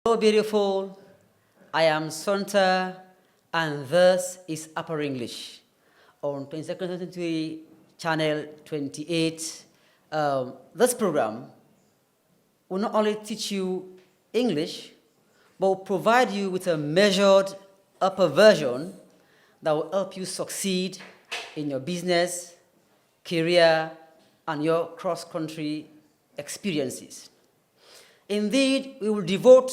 Hello, beautiful. I am Sonta, and this is Upper English on 22nd Century Channel 28. This program will not only teach you English, but will provide you with a measured upper version that will help you succeed in your business, career, and your cross-country experiences. Indeed, we will devote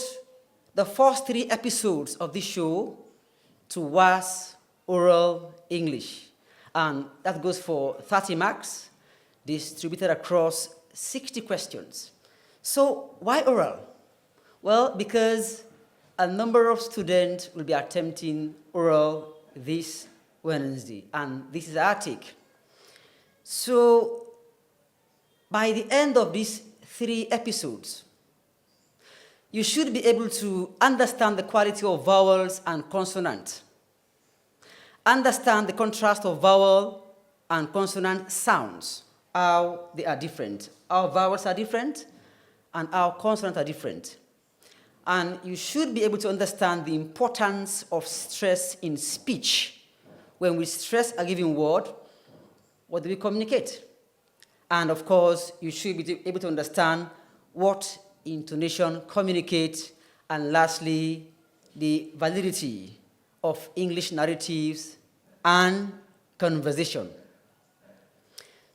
the first 3 episodes of this show to WAS Oral English. And that goes for 30 marks, distributed across 60 questions. So why oral? Well, because a number of students will be attempting oral this Wednesday, and this is our take. So by the end of these 3 episodes, you should be able to understand the quality of vowels and consonant, understand the contrast of vowel and consonant sounds, how they are different, how vowels are different, and how consonants are different. And you should be able to understand the importance of stress in speech. When we stress a given word, what do we communicate? And of course, you should be able to understand what intonation communicates, and lastly, the validity of English narratives and conversation.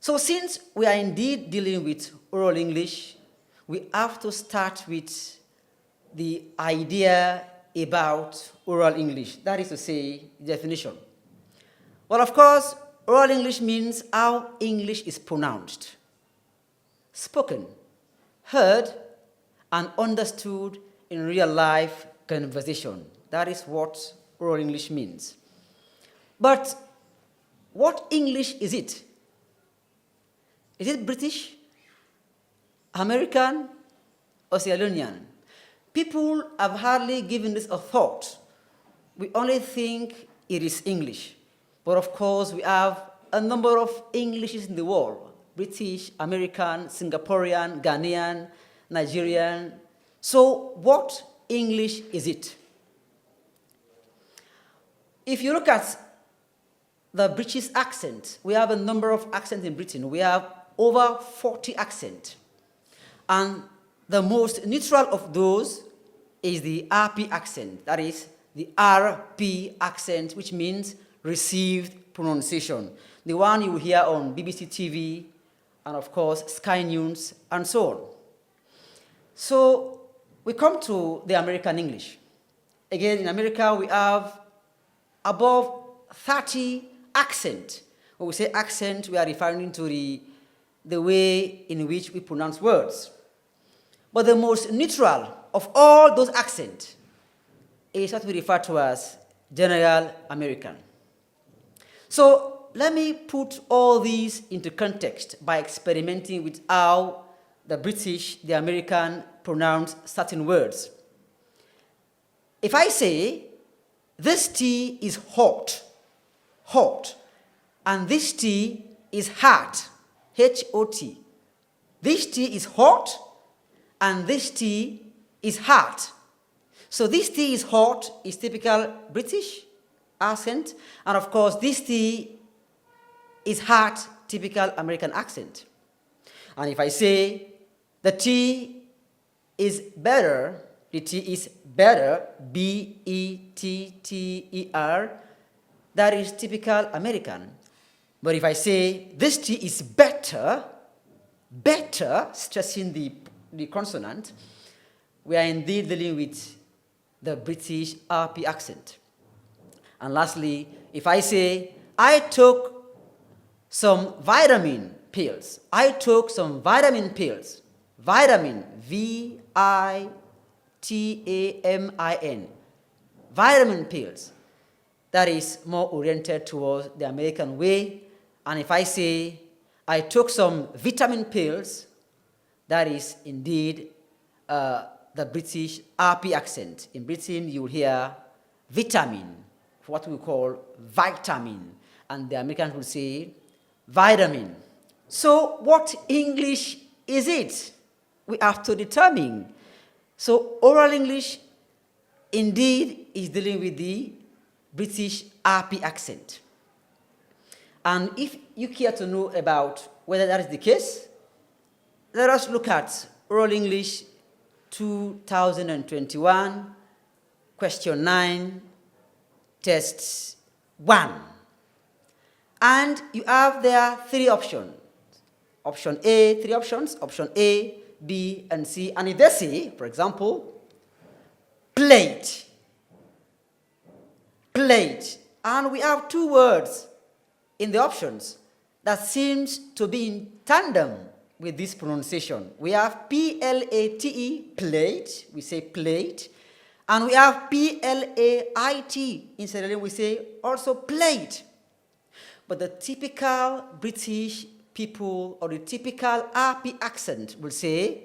So since we are indeed dealing with oral English, we have to start with the idea about oral English, that is to say, definition. Well, of course, oral English means how English is pronounced, spoken, heard, and understood in real-life conversation. That is what oral English means. But what English is it? Is it British, American, or Sierra Leonean? People have hardly given this a thought. We only think it is English. But of course, we have a number of Englishes in the world: British, American, Singaporean, Ghanaian, Nigerian. So what English is it? If you look at the British accent, we have a number of accents in Britain. We have over 40 accents. And the most neutral of those is the RP accent, that is the RP accent, which means received pronunciation. The one you will hear on BBC TV, and of course, Sky News, and so on. So we come to the American English. Again, in America, we have above 30 accents. When we say accent, we are referring to the way in which we pronounce words. But the most neutral of all those accents is what we refer to as General American. So let me put all these into context by experimenting with how the British, the American, pronounce certain words. If I say, this tea is hot, hot, and this tea is hot, H-O-T. This tea is hot, and this tea is hot. So this tea is hot is typical British, accent. And of course, this T is hard, typical American accent. And if I say the T is better, the T is better, B-E-T-T-E-R, that is typical American. But if I say this T is better, better, stressing the consonant, we are indeed dealing with the British RP accent. And lastly, if I say, I took some vitamin pills. I took some vitamin pills. Vitamin, V-I-T-A-M-I-N. Vitamin pills. That is more oriented towards the American way. And if I say, I took some vitamin pills, that is indeed the British RP accent. In Britain, you will hear vitamin, what we call vitamin. And the Americans will say vitamin. So what English is it? We have to determine. So oral English indeed is dealing with the British RP accent. And if you care to know about whether that is the case, let us look at Oral English 2021, question 9, test 1. And you have there 3 options. Option A, 3 options, option A, B, and C. And if they say, for example, plate, plate, and we have 2 words in the options that seems to be in tandem with this pronunciation. We have P-L-A-T-E, plate, we say plate, and we have P-L-A-I-T, incidentally we say also plate. But the typical British people or the typical RP accent will say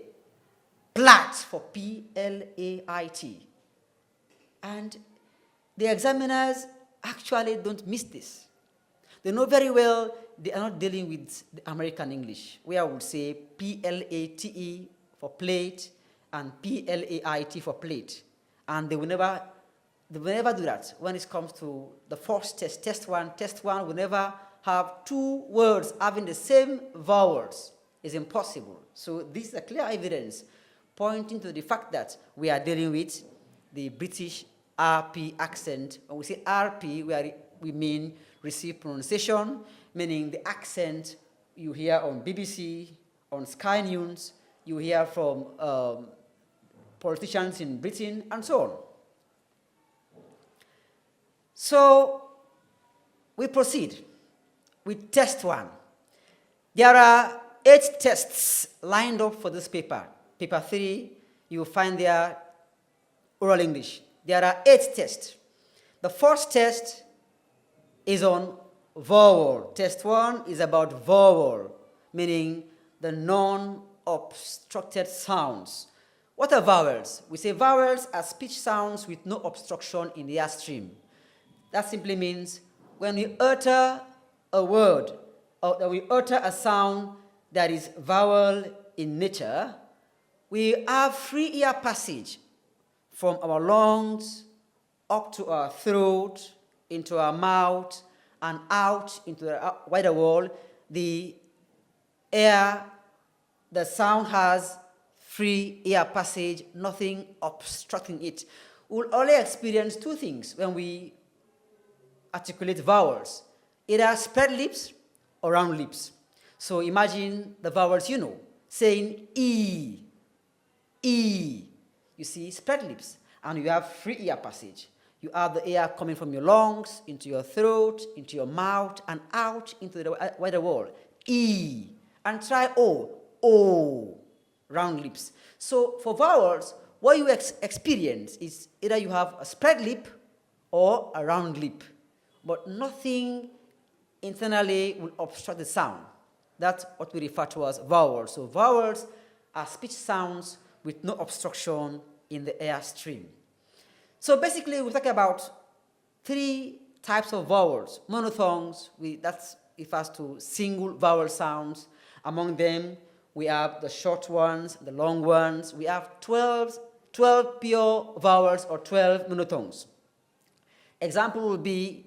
plat for P-L-A-I-T. And the examiners actually don't miss this. They know very well they are not dealing with the American English, where I would say P-L-A-T-E for plate and P-L-A-I-T for plate. And they will never do that when it comes to the first test, test 1. Test 1 will never have 2 words having the same vowels. It's impossible. So this is a clear evidence pointing to the fact that we are dealing with the British RP accent. When we say RP, we mean received pronunciation, meaning the accent you hear on BBC, on Sky News, you hear from politicians in Britain, and so on. So we proceed with test 1. There are 8 tests lined up for this paper. Paper 3, you will find there oral English. There are 8 tests. The first test is on vowel. Test 1 is about vowel, meaning the non-obstructed sounds. What are vowels? We say vowels are speech sounds with no obstruction in the airstream. That simply means when we utter a word, or that we utter a sound that is vowel in nature, we have free air passage from our lungs up to our throat, into our mouth, and out into the wider world. The sound has free air passage, nothing obstructing it. We'll only experience 2 things when we articulate vowels, either spread lips or round lips. So imagine the vowels you know, saying E, E. You see, spread lips, and you have free air passage. You have the air coming from your lungs, into your throat, into your mouth, and out into the wider world. E. And try O, O, round lips. So for vowels, what you experience is either you have a spread lip or a round lip, but nothing internally will obstruct the sound. That's what we refer to as vowels. So vowels are speech sounds with no obstruction in the air stream. So basically, we talk about 3 types of vowels. Monophthongs, that refers to single vowel sounds. Among them, we have the short ones, the long ones. We have 12 pure vowels or 12 monophthongs. Example will be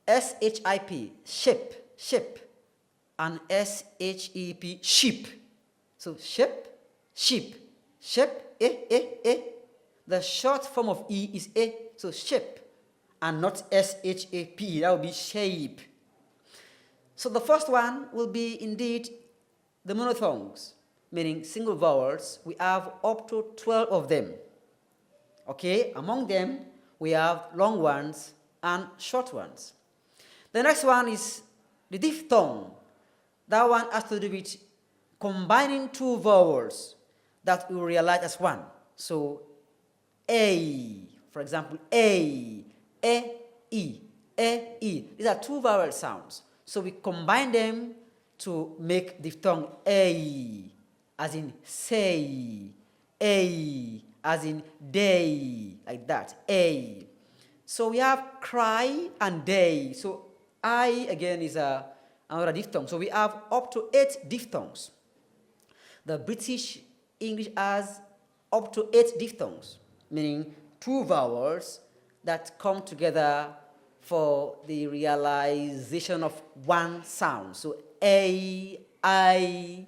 S-H-I-P, ship, and S-H-E-P, sheep. So sheep, The short form of E is A, so ship, and not S-H-A-P, that will be shape. So the first one will be indeed the monophthongs, meaning single vowels. We have up to 12 of them. Okay, among them, we have long ones and short ones. The next one is the diphthong. That one has to do with combining two vowels that we realize as one. So, A, for example, E. These are two vowel sounds. So we combine them to make diphthong A, as in say, A, as in day, like that, A. So we have cry and day. So I, again, is another diphthong. So we have up to 8 diphthongs. The British English has up to 8 diphthongs, meaning two vowels that come together for the realization of one sound. So A, I,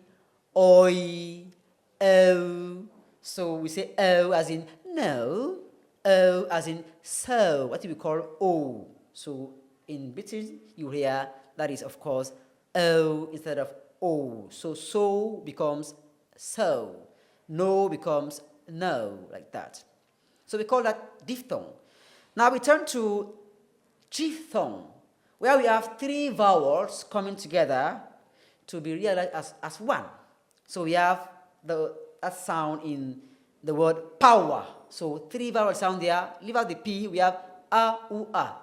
oi, O. So we say O as in no, O as in so, what do we call O. So in British, you hear that is, of course, O instead of O. So becomes so. No becomes no, like that. So we call that diphthong. Now we turn to triphthong, where we have 3 vowels coming together to be realized as one. So we have that sound in the word power. So 3 vowel sound there. Leave out the P, we have a, u, a,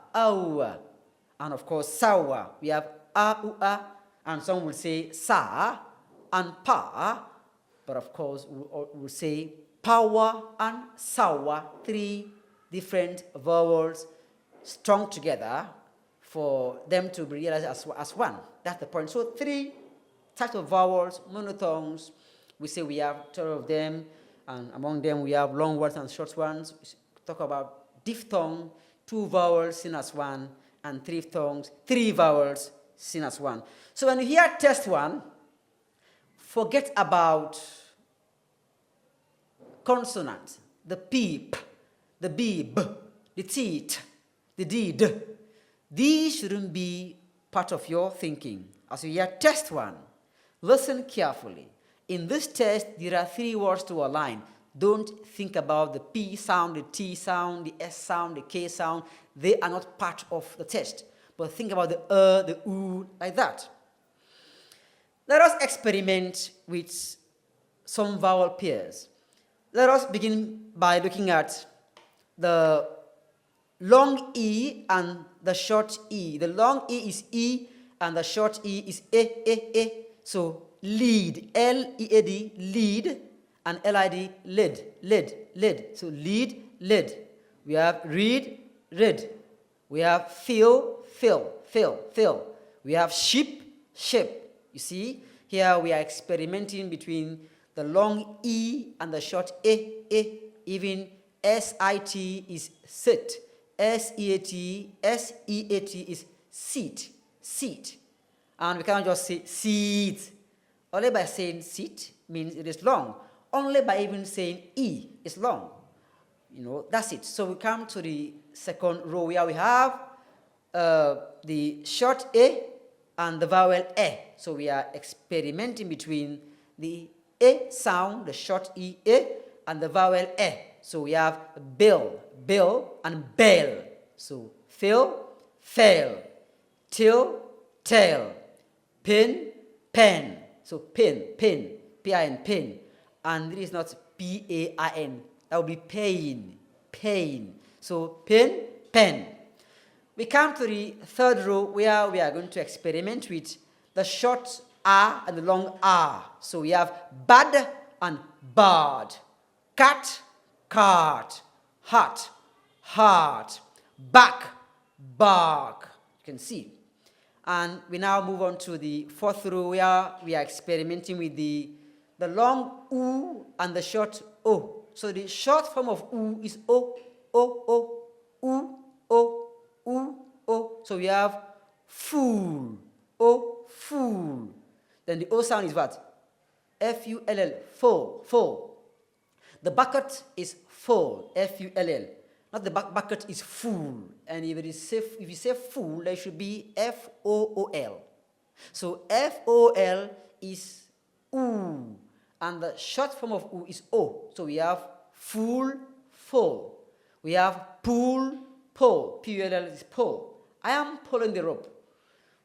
and of course sour. We have a, u, and some will say sa and pa, but of course we'll say power and sour, 3 different vowels strung together for them to be realized as one. That's the point. So 3 types of vowels, monophthongs. We say we have 12 of them, and among them we have long ones and short ones. We talk about diphthong, 2 vowels seen as one, and triphthongs, 3 vowels seen as one. So when you hear test 1, forget about consonant, the P, the B, B, the T, T, the D, D. These shouldn't be part of your thinking. As you hear test 1, listen carefully. In this test, there are 3 words to align. Don't think about the P sound, the T sound, the S sound, the K sound. They are not part of the test. But think about the U, like that. Let us experiment with some vowel pairs. Let us begin by looking at the long E and the short E. The long E is E and the short E is A. So lead, L-E-A-D, lead, and L-I-D, lid. So lead, lid. We have read, read. We have fill. We have sheep, sheep. You see, here we are experimenting between the long E and the short A. Even S-I-T is sit. S-E-A-T is seat. And we cannot just say seat. Only by saying seat means it is long. Only by even saying E is long. That's it. So we come to the second row where we have the short A and the vowel E. So we are experimenting between the A sound, the short E, A, and the vowel E. So we have bill, and bell. So fill, fail, till, tail, pin, pen. So pin, P-I-N, pin. And it is not P-A-I-N. That would be pain. So pin, pen. We come to the third row where we are going to experiment with the short R and the long R. So we have bad and bad. Cat, cart, hat, heart, back, bark. You can see. And we now move on to the fourth row where we are experimenting with the long U and the short O. So the short form of U is O, U, O. U, O. So we have fool, O, fool. Then the O sound is what? F-U-L-L, full, full. The bucket is full, F-U-L-L. Not the bucket is full. And if you say full, there should be F-O-O-L. So F-O-L is U. And the short form of U is O. So we have full, full. We have pull, pull. P-U-L-L is pull. I am pulling the rope.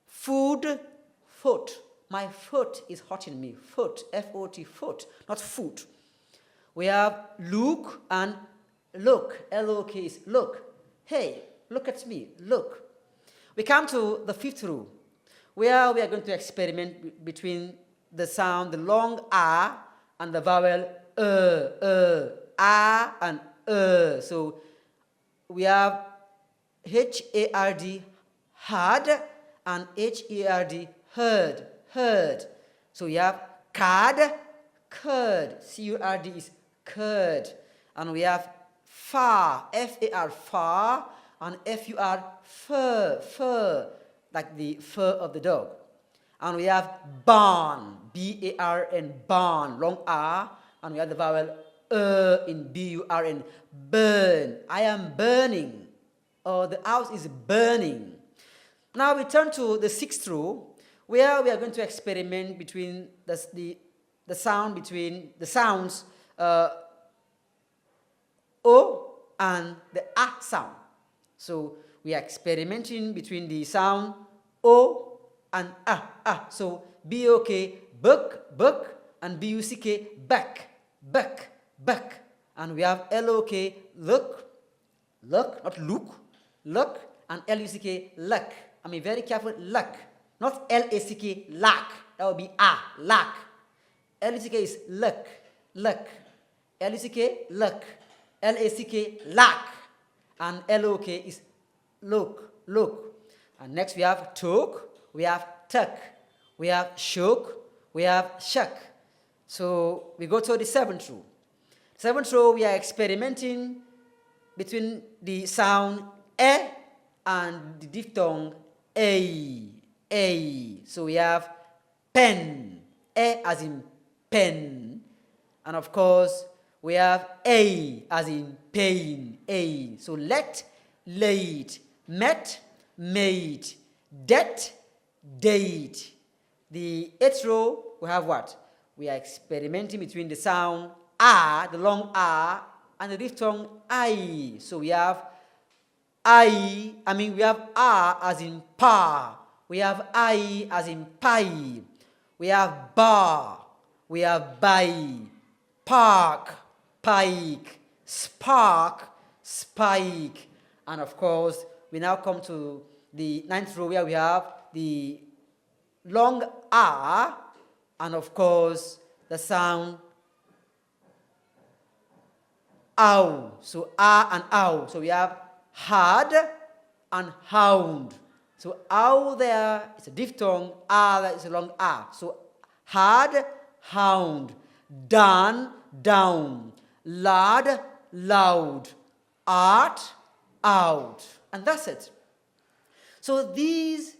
Food, foot. My foot is hurting me. Foot, F-O-T, foot, not foot. We have look and look. L-O-K is look. Hey, look at me, look. We come to the fifth rule, where we are going to experiment between the sound, the long R, and the vowel R and So we have H-A-R-D, hard, and H-E-R-D, heard, heard. So we have card, curd, C-U-R-D is curd. And we have far, F-A-R, far, and F-U-R, fur, fur, like the fur of the dog. And we have barn, B-A-R-N, barn, long R, and we have the vowel in B-U-R-N, burn. I am burning, or the house is burning. Now we turn to the sixth rule, where we are going to experiment between the sounds O and the A sound. So we are experimenting between the sound O and A. So B-O-K, buck, buck, and B-U-C-K, back, back, back. And we have L-O-K, look, look, not look, look, and L-U-C-K, luck. I mean, very careful, luck, not L-A-C-K, lack. That would be A, lack. L-U-C-K is luck, luck. L-U-C-K, luck. L-A-C-K, lack. And L-O-K is look, look. And next we have took, we have tuck, we have shook, we have shuck. So we go to the seventh rule. Seventh rule, we are experimenting between the sound E and the diphthong A. So we have pen, E as in pen. And of course, we have A as in pain, A. So let, late, met, made, debt, date. The eighth row, we have what? We are experimenting between the sound R, the long R, and the diphthong I. So we have we have R as in pa. We have I as in pie. We have bar. We have buy. Park, pike. Spark, spike. And of course, we now come to the ninth row where we have the long R, and of course, the sound ow. So R and ow. So we have hard and hound. So ow there is a diphthong, R there is a long R. So hard, hound, done, down, lard, loud, art, out. And that's it. So these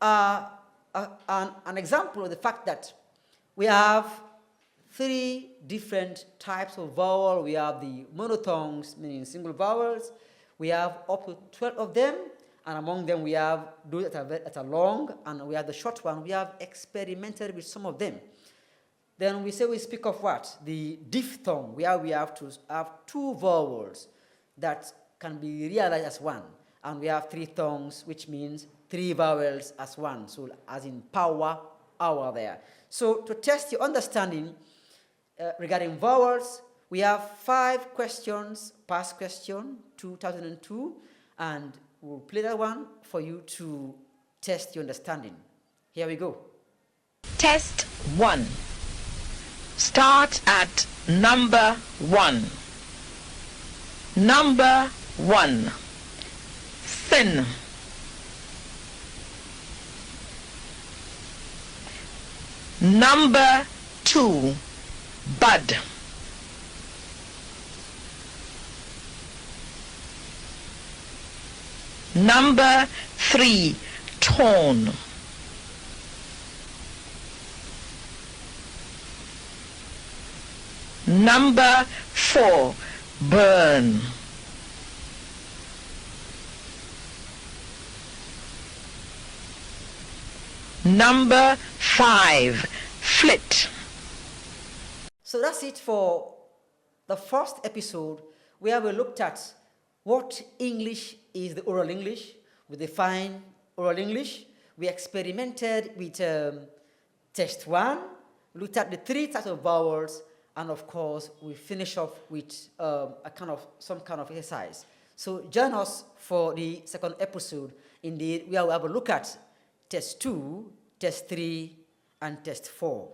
are an example of the fact that we have three different types of vowel. We have the monophthongs, meaning single vowels. We have up to 12 of them, and among them we have those that are long, and we have the short one. We have experimented with some of them. Then we speak of what? The diphthong, where we have to have two vowels that can be realized as one. And we have three thongs, which means three vowels as one. So as in power, hour there. So to test your understanding regarding vowels, we have 5 questions, past question, 2002, and we'll play that one for you to test your understanding. Here we go. Test 1. Start at number 1. Number 1. Thin. Number 2. Bud. Number 3, torn. Number 4, burn. Number 5, flit. So that's it for the first episode where we looked at what English is, the oral English. We defined oral English. We experimented with test 1, looked at the 3 types of vowels, and of course we finish off with some kind of exercise. So join us for the second episode. Indeed, we will have a look at test 2, test 3, and test 4.